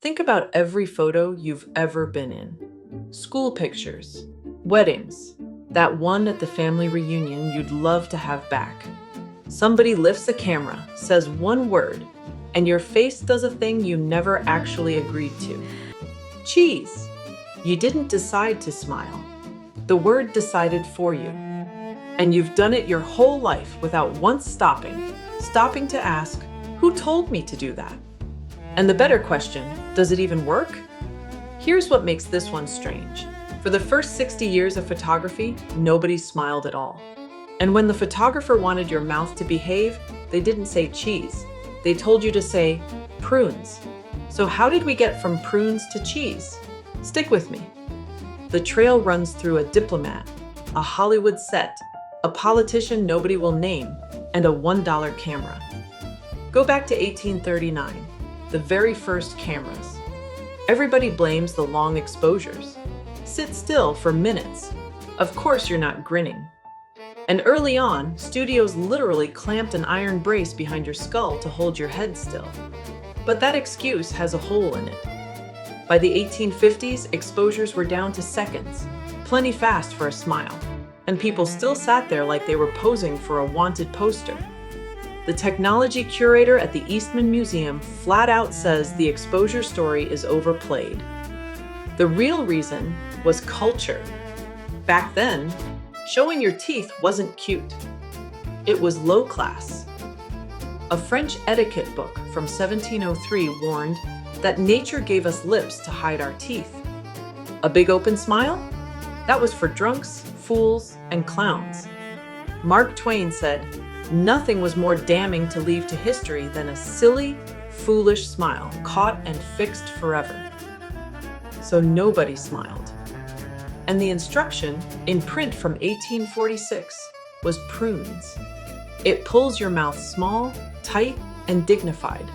Think about every photo you've ever been in. School pictures, weddings, that one at the family reunion you'd love to have back. Somebody lifts a camera, says one word, and your face does a thing you never actually agreed to. Cheese. You didn't decide to smile. The word decided for you. And you've done it your whole life without once stopping to ask, who told me to do that? And the better question, does it even work? Here's what makes this one strange. For the first 60 years of photography, nobody smiled at all. And when the photographer wanted your mouth to behave, they didn't say cheese. They told you to say prunes. So how did we get from prunes to cheese? Stick with me. The trail runs through a diplomat, a Hollywood set, a politician nobody will name, and a $1 camera. Go back to 1839, the very first cameras. Everybody blames the long exposures. Sit still for minutes. Of course you're not grinning. And early on, studios literally clamped an iron brace behind your skull to hold your head still. But that excuse has a hole in it. By the 1850s, exposures were down to seconds, plenty fast for a smile, and people still sat there like they were posing for a wanted poster. The technology curator at the Eastman Museum flat out says the exposure story is overplayed. The real reason was culture. Back then, showing your teeth wasn't cute. It was low class. A French etiquette book from 1703 warned that nature gave us lips to hide our teeth. A big open smile? That was for drunks, fools, and clowns. Mark Twain said, nothing was more damning to leave to history than a silly, foolish smile caught and fixed forever. So nobody smiled. And the instruction, in print from 1846, was prunes. It pulls your mouth small, tight, and dignified.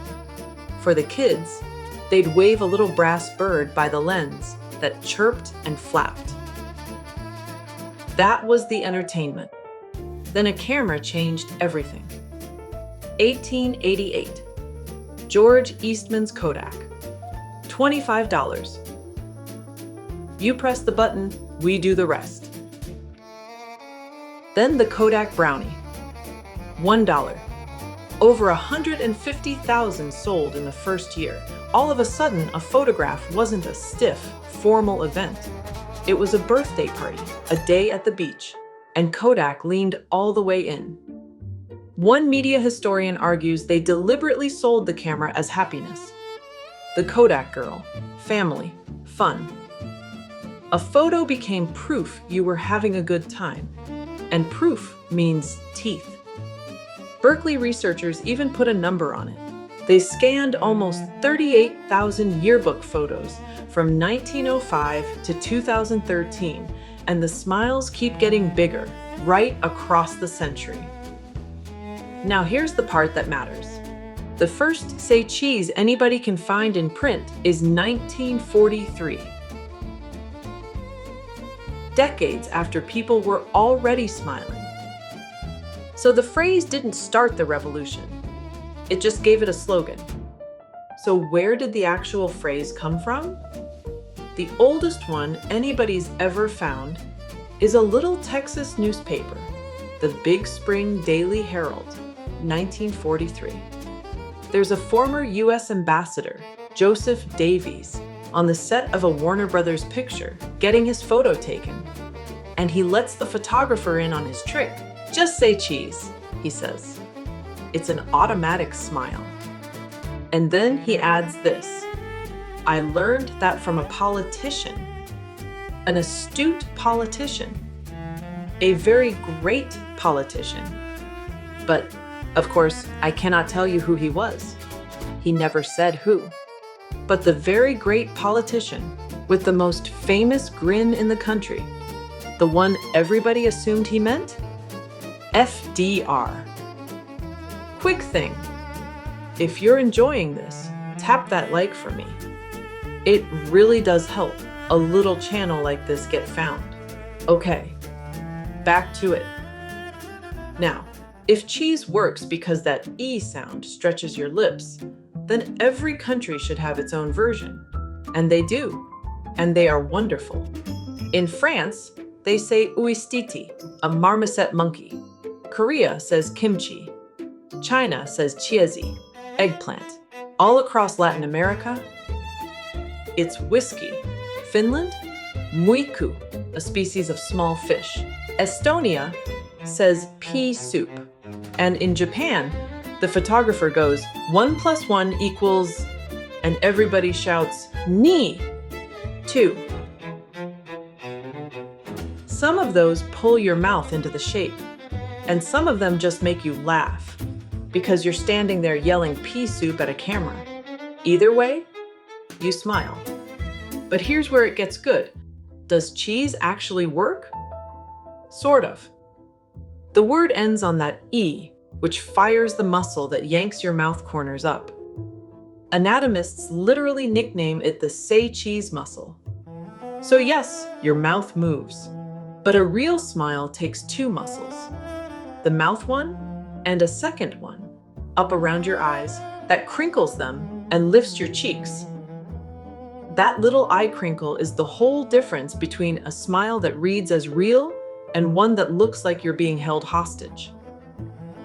For the kids, they'd wave a little brass bird by the lens that chirped and flapped. That was the entertainment. Then a camera changed everything. 1888. George Eastman's Kodak. $25. You press the button, we do the rest. Then the Kodak Brownie. $1. Over 150,000 sold in the first year. All of a sudden, a photograph wasn't a stiff, formal event. It was a birthday party, a day at the beach, and Kodak leaned all the way in. One media historian argues they deliberately sold the camera as happiness. The Kodak girl, family, fun. A photo became proof you were having a good time, and proof means teeth. Berkeley researchers even put a number on it. They scanned almost 38,000 yearbook photos from 1905 to 2013, and the smiles keep getting bigger right across the century. Now here's the part that matters. The first say cheese anybody can find in print is 1943. Decades after people were already smiling. So the phrase didn't start the revolution. It just gave it a slogan. So where did the actual phrase come from? The oldest one anybody's ever found is a little Texas newspaper, the Big Spring Daily Herald, 1943. There's a former US ambassador, Joseph Davies, on the set of a Warner Brothers picture, getting his photo taken. And he lets the photographer in on his trick. Just say cheese, he says. It's an automatic smile. And then he adds this. I learned that from a politician, an astute politician, a very great politician. But, of course, I cannot tell you who he was. He never said who. But the very great politician with the most famous grin in the country, the one everybody assumed he meant? FDR. Quick thing, if you're enjoying this, tap that like for me. It really does help a little channel like this get found. Okay, back to it. Now, if cheese works because that E sound stretches your lips, then every country should have its own version. And they do. And they are wonderful. In France, they say uistiti, a marmoset monkey. Korea says kimchi. China says chiezi, eggplant. All across Latin America, it's whiskey. Finland, muiku, a species of small fish. Estonia says pea soup. And in Japan, the photographer goes, 1 + 1 =, and everybody shouts, ni, 2. Some of those pull your mouth into the shape, and some of them just make you laugh, because you're standing there yelling pea soup at a camera. Either way, you smile. But here's where it gets good. Does cheese actually work? Sort of. The word ends on that E, which fires the muscle that yanks your mouth corners up. Anatomists literally nickname it the say cheese muscle. So yes, your mouth moves. But a real smile takes 2 muscles. The mouth one and a second one, up around your eyes, that crinkles them and lifts your cheeks. That little eye crinkle is the whole difference between a smile that reads as real and one that looks like you're being held hostage.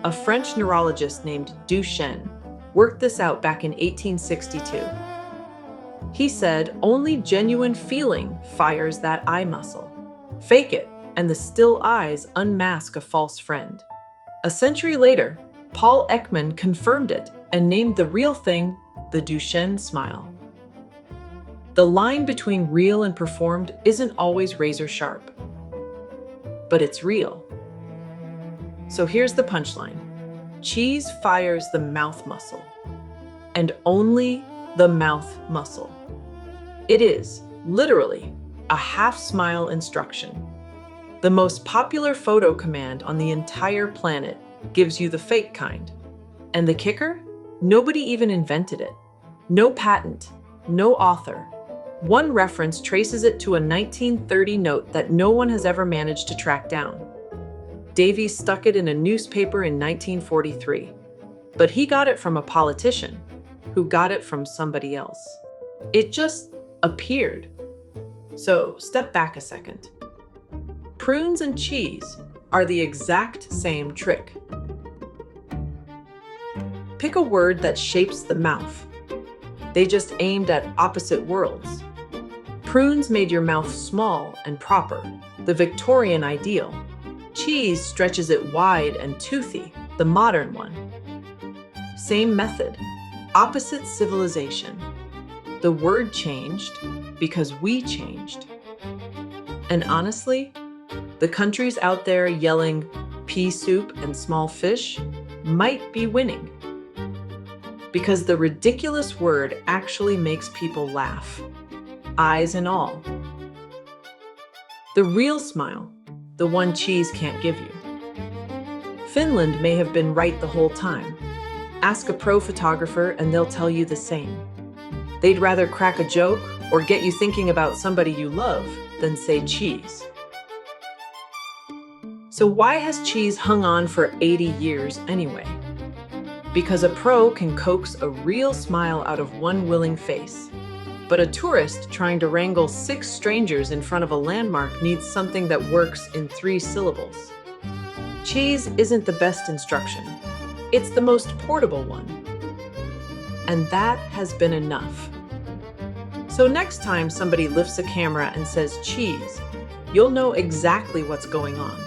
A French neurologist named Duchenne worked this out back in 1862. He said only genuine feeling fires that eye muscle. Fake it, and the still eyes unmask a false friend. A century later, Paul Ekman confirmed it and named the real thing the Duchenne smile. The line between real and performed isn't always razor sharp, but it's real. So here's the punchline. Cheese fires the mouth muscle, and only the mouth muscle. It is, literally, a half-smile instruction. The most popular photo command on the entire planet gives you the fake kind. And the kicker? Nobody even invented it. No patent, no author. One reference traces it to a 1930 note that no one has ever managed to track down. Davies stuck it in a newspaper in 1943. But he got it from a politician who got it from somebody else. It just appeared. So step back a second. Prunes and cheese are the exact same trick. Pick a word that shapes the mouth. They just aimed at opposite worlds. Prunes made your mouth small and proper, the Victorian ideal. Cheese stretches it wide and toothy, the modern one. Same method, opposite civilization. The word changed because we changed. And honestly, the countries out there yelling pea soup and small fish might be winning. Because the ridiculous word actually makes people laugh, eyes and all. The real smile, the one cheese can't give you. Finland may have been right the whole time. Ask a pro photographer and they'll tell you the same. They'd rather crack a joke or get you thinking about somebody you love than say cheese. So why has cheese hung on for 80 years anyway? Because a pro can coax a real smile out of one willing face. But a tourist trying to wrangle 6 strangers in front of a landmark needs something that works in 3 syllables. Cheese isn't the best instruction. It's the most portable one. And that has been enough. So next time somebody lifts a camera and says cheese, you'll know exactly what's going on.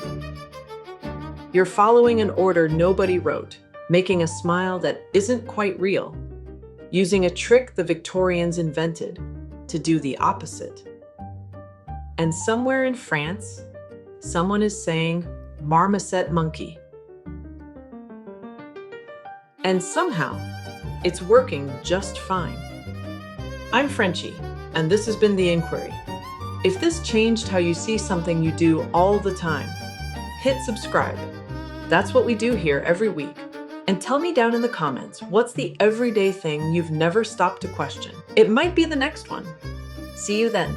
You're following an order nobody wrote, making a smile that isn't quite real, using a trick the Victorians invented to do the opposite. And somewhere in France, someone is saying marmoset monkey. And somehow, it's working just fine. I'm Frenchie, and this has been The Inquiry. If this changed how you see something you do all the time, hit subscribe. That's what we do here every week. And tell me down in the comments, what's the everyday thing you've never stopped to question? It might be the next one. See you then.